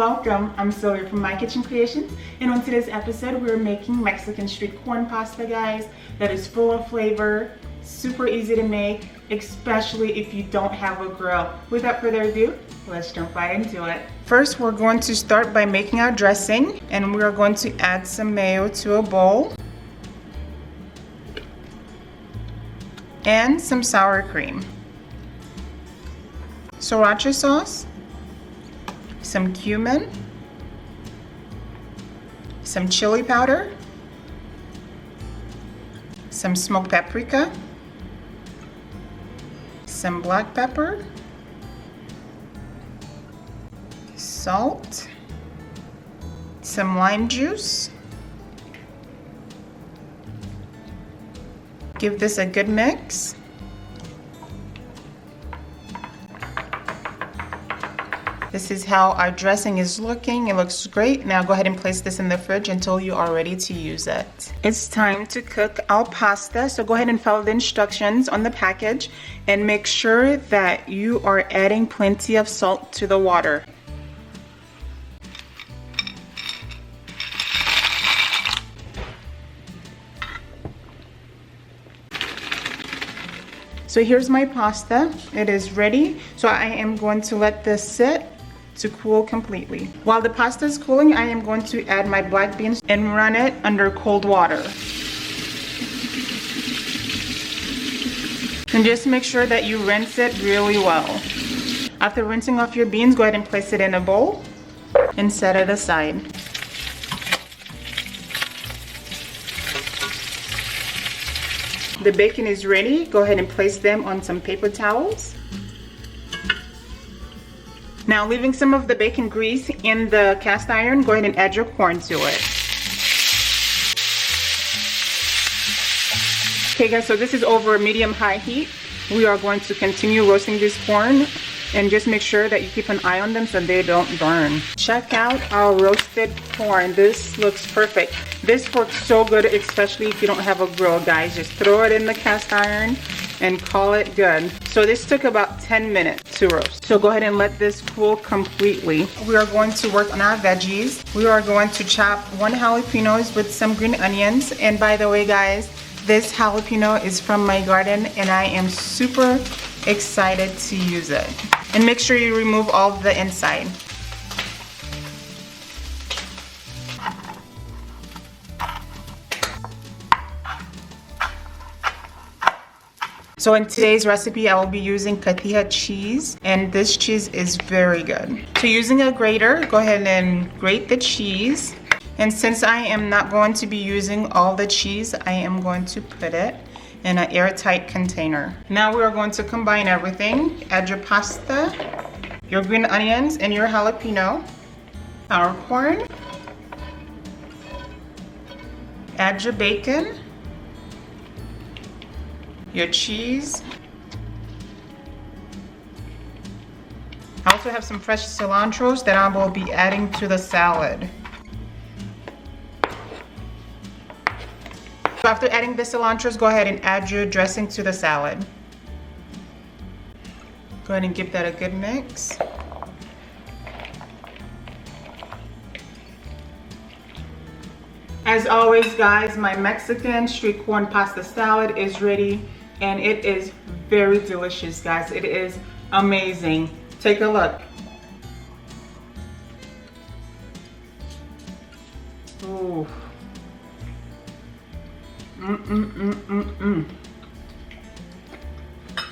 welcome. I'm Sylvia from My Kitchen Creations, and on today's episode we're making Mexican street corn pasta, guys, that is full of flavor, super easy to make, especially if you don't have a grill. Without further ado, let's jump right into it. First, we're going to start by making our dressing, and we're going to add some mayo to a bowl and some sour cream, sriracha sauce, some cumin, some chili powder, some smoked paprika, some black pepper, salt, some lime juice. Give this a good mix. This is how our dressing is looking. It looks great. Now go ahead and place this in the fridge until you are ready to use it. It's time to cook our pasta. So go ahead and follow the instructions on the package and make sure that you are adding plenty of salt to the water. So here's my pasta. It is ready. So I am going to let this sit to cool completely. While the pasta is cooling, I am going to add my black beans and run it under cold water. And just make sure that you rinse it really well. After rinsing off your beans, go ahead and place it in a bowl and set it aside. The bacon is ready. Go ahead and place them on some paper towels. Now, leaving some of the bacon grease in the cast iron, go ahead and add your corn to it. Okay guys, so this is over medium-high heat. We are going to continue roasting this corn, and just make sure that you keep an eye on them so they don't burn. Check out our roasted corn. This looks perfect. This works so good, especially if you don't have a grill, guys. Just throw it in the cast iron and call it good. So this took about 10 minutes to roast. So go ahead and let this cool completely. We are going to work on our veggies. We are going to chop 1 jalapeno with some green onions. And by the way, guys, this jalapeno is from my garden and I am super excited to use it. And make sure you remove all the inside. So in today's recipe, I will be using Cotija cheese, and this cheese is very good. So using a grater, go ahead and grate the cheese. And since I am not going to be using all the cheese, I am going to put it in an airtight container. Now we are going to combine everything. Add your pasta, your green onions, and your jalapeno, our corn. Add your bacon, your cheese. I also have some fresh cilantros that I will be adding to the salad. So after adding the cilantros, go ahead and add your dressing to the salad. Go ahead and give that a good mix. As always, guys, my Mexican street corn pasta salad is ready, and it is very delicious, guys. It is amazing. Take a look. Ooh.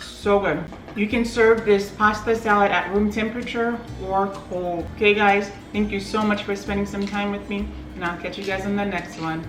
So good. You can serve this pasta salad at room temperature or cold. Okay guys, thank you so much for spending some time with me, and I'll catch you guys in the next one.